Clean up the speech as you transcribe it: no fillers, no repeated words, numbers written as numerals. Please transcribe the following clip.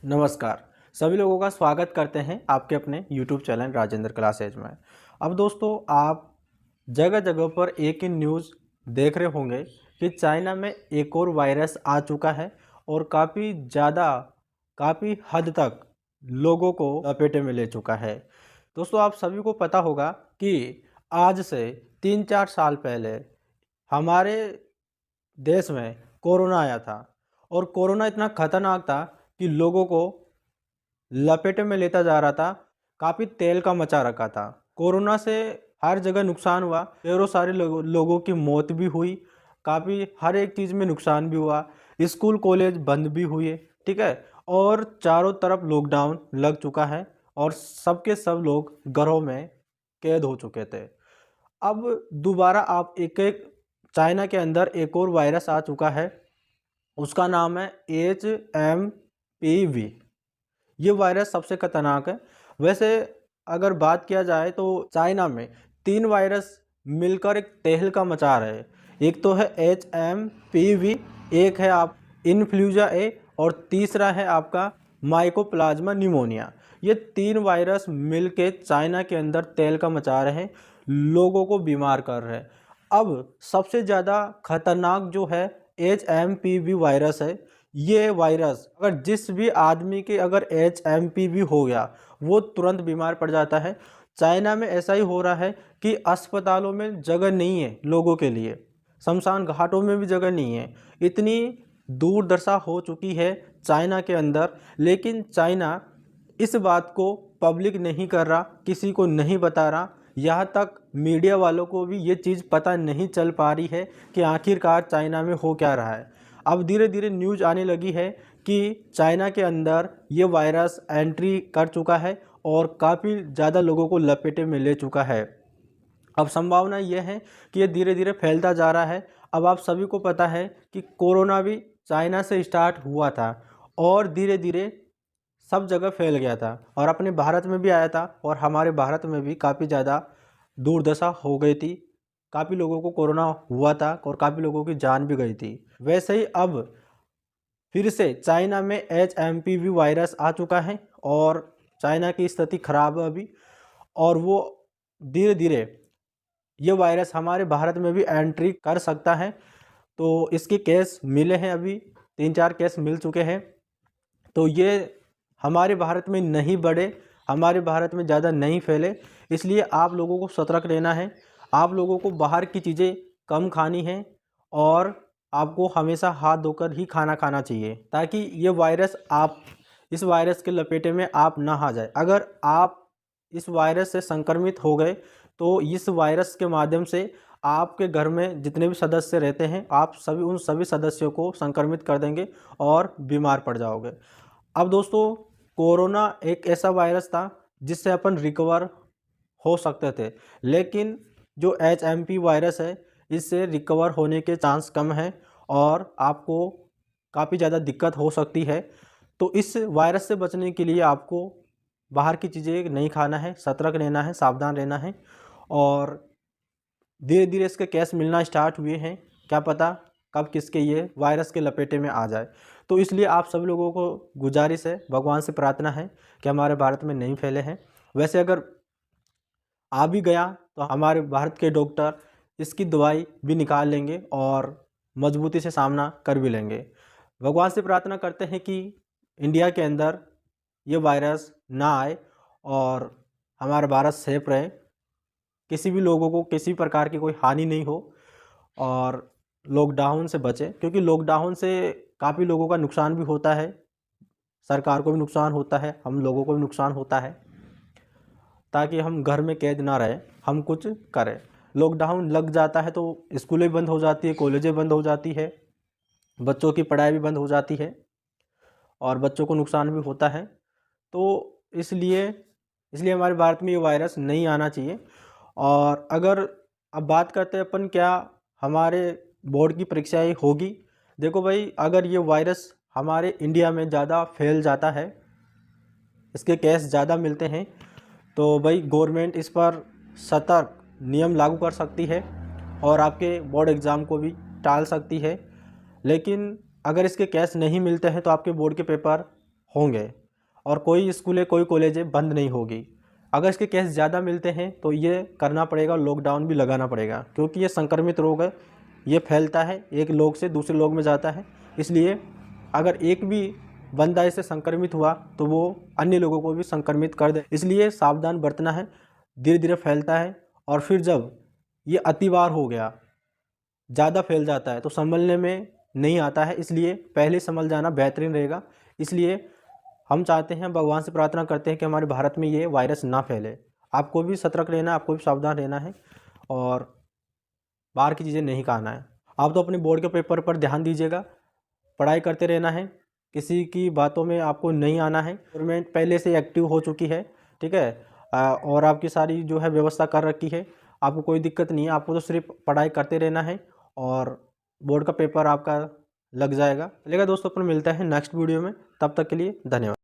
नमस्कार। सभी लोगों का स्वागत करते हैं आपके अपने YouTube चैनल राजेंद्र क्लासेज में। अब दोस्तों, आप जगह जगह पर एक ही न्यूज़ देख रहे होंगे कि चाइना में एक और वायरस आ चुका है और काफ़ी हद तक लोगों को लपेटे में ले चुका है। दोस्तों, आप सभी को पता होगा कि आज से 3-4 साल पहले हमारे देश में कोरोना आया था और कोरोना इतना खतरनाक था कि लोगों को लपेटे में लेता जा रहा था। काफ़ी तेल का मचा रखा था। कोरोना से हर जगह नुकसान हुआ, ढेरों सारे लोगों की मौत भी हुई, काफ़ी हर एक चीज़ में नुकसान भी हुआ। स्कूल कॉलेज बंद भी हुए, ठीक है। और चारों तरफ लॉकडाउन लग चुका है और सबके सब लोग घरों में कैद हो चुके थे। अब दोबारा आप एक चाइना के अंदर एक और वायरस आ चुका है, उसका नाम है HMPV। ये वायरस सबसे खतरनाक है। वैसे अगर बात किया जाए तो चाइना में 3 वायरस मिलकर एक तहलका मचा रहे हैं। एक तो है HMPV, एक है आप इन्फ्लुएंजा ए और तीसरा है आपका माइकोप्लाज्मा निमोनिया। ये 3 वायरस मिलके चाइना के अंदर तहलका मचा रहे हैं, लोगों को बीमार कर रहे हैं। अब सबसे ज़्यादा खतरनाक जो है HMPV वायरस है। ये वायरस अगर जिस भी आदमी के अगर HMPV हो गया, वो तुरंत बीमार पड़ जाता है। चाइना में ऐसा ही हो रहा है कि अस्पतालों में जगह नहीं है लोगों के लिए, शमशान घाटों में भी जगह नहीं है। इतनी दुर्दशा हो चुकी है चाइना के अंदर, लेकिन चाइना इस बात को पब्लिक नहीं कर रहा, किसी को नहीं बता रहा। यहाँ तक मीडिया वालों को भी ये चीज़ पता नहीं चल पा रही है कि आखिरकार चाइना में हो क्या रहा है। अब धीरे धीरे न्यूज़ आने लगी है कि चाइना के अंदर ये वायरस एंट्री कर चुका है और काफ़ी ज़्यादा लोगों को लपेटे में ले चुका है। अब संभावना ये है कि ये धीरे धीरे फैलता जा रहा है। अब आप सभी को पता है कि कोरोना भी चाइना से स्टार्ट हुआ था और धीरे धीरे सब जगह फैल गया था और अपने भारत में भी आया था और हमारे भारत में भी काफ़ी ज़्यादा दुर्दशा हो गई थी। काफ़ी लोगों को कोरोना हुआ था और काफ़ी लोगों की जान भी गई थी। वैसे ही अब फिर से चाइना में HMPV वायरस आ चुका है और चाइना की स्थिति खराब है अभी, और वो धीरे धीरे ये वायरस हमारे भारत में भी एंट्री कर सकता है। तो इसके केस मिले हैं, अभी 3-4 केस मिल चुके हैं। तो ये हमारे भारत में नहीं बढ़े, हमारे भारत में ज़्यादा नहीं फैले, इसलिए आप लोगों को सतर्क रहना है। आप लोगों को बाहर की चीज़ें कम खानी है और आपको हमेशा हाथ धोकर ही खाना खाना चाहिए, ताकि ये वायरस इस वायरस के लपेटे में आप ना आ जाए। अगर आप इस वायरस से संक्रमित हो गए तो इस वायरस के माध्यम से आपके घर में जितने भी सदस्य रहते हैं, आप उन सभी सदस्यों को संक्रमित कर देंगे और बीमार पड़ जाओगे। अब दोस्तों, कोरोना एक ऐसा वायरस था जिससे अपन रिकवर हो सकते थे, लेकिन जो HMP वायरस है इससे रिकवर होने के चांस कम हैं और आपको काफ़ी ज़्यादा दिक्कत हो सकती है। तो इस वायरस से बचने के लिए आपको बाहर की चीज़ें नहीं खाना है, सतर्क रहना है, सावधान रहना है। और धीरे धीरे इसके केस मिलना स्टार्ट हुए हैं, क्या पता कब किसके ये वायरस के लपेटे में आ जाए। तो इसलिए आप सभी लोगों को गुजारिश है, भगवान से प्रार्थना है कि हमारे भारत में नहीं फैले हैं। वैसे अगर आ भी गया तो हमारे भारत के डॉक्टर इसकी दवाई भी निकाल लेंगे और मजबूती से सामना कर भी लेंगे। भगवान से प्रार्थना करते हैं कि इंडिया के अंदर ये वायरस ना आए और हमारा भारत सेफ रहे, किसी भी लोगों को किसी प्रकार की कोई हानि नहीं हो और लॉकडाउन से बचे, क्योंकि लॉकडाउन से काफ़ी लोगों का नुकसान भी होता है, सरकार को भी नुकसान होता है, हम लोगों को भी नुकसान होता है। ताकि हम घर में कैद ना रहे, हम कुछ करें। लॉकडाउन लग जाता है तो स्कूलें बंद हो जाती है, कॉलेजें बंद हो जाती है, बच्चों की पढ़ाई भी बंद हो जाती है और बच्चों को नुकसान भी होता है। तो इसलिए इसलिए हमारे भारत में ये वायरस नहीं आना चाहिए। और अगर अब बात करते हैं अपन, क्या हमारे बोर्ड की परीक्षाएं होगी। देखो भाई, अगर ये वायरस हमारे इंडिया में ज़्यादा फैल जाता है, इसके केस ज़्यादा मिलते हैं, तो भाई गवर्नमेंट इस पर सतर्क नियम लागू कर सकती है और आपके बोर्ड एग्ज़ाम को भी टाल सकती है। लेकिन अगर इसके केस नहीं मिलते हैं तो आपके बोर्ड के पेपर होंगे और कोई स्कूलें कोई कॉलेजें बंद नहीं होगी। अगर इसके केस ज़्यादा मिलते हैं तो ये करना पड़ेगा, लॉकडाउन भी लगाना पड़ेगा, क्योंकि ये संक्रमित रोग है, ये फैलता है, एक लोग से दूसरे लोग में जाता है। इसलिए अगर एक भी बंदा इससे संक्रमित हुआ तो वो अन्य लोगों को भी संक्रमित कर दे, इसलिए सावधान बरतना है। धीरे धीरे फैलता है और फिर जब ये अतिवार हो गया, ज़्यादा फैल जाता है तो संभलने में नहीं आता है, इसलिए पहले संभल जाना बेहतरीन रहेगा। इसलिए हम चाहते हैं, भगवान से प्रार्थना करते हैं कि हमारे भारत में ये वायरस ना फैले। आपको भी सतर्क रहना है, आपको भी सावधान रहना है और बाहर की चीज़ें नहीं खाना है। आप तो अपने बोर्ड के पेपर पर ध्यान दीजिएगा, पढ़ाई करते रहना है, किसी की बातों में आपको नहीं आना है। गवर्नमेंट पहले से एक्टिव हो चुकी है, ठीक है, और आपकी सारी जो है व्यवस्था कर रखी है, आपको कोई दिक्कत नहीं है। आपको तो सिर्फ पढ़ाई करते रहना है और बोर्ड का पेपर आपका लग जाएगा। चलिएगा दोस्तों, अपन मिलते हैं नेक्स्ट वीडियो में, तब तक के लिए धन्यवाद।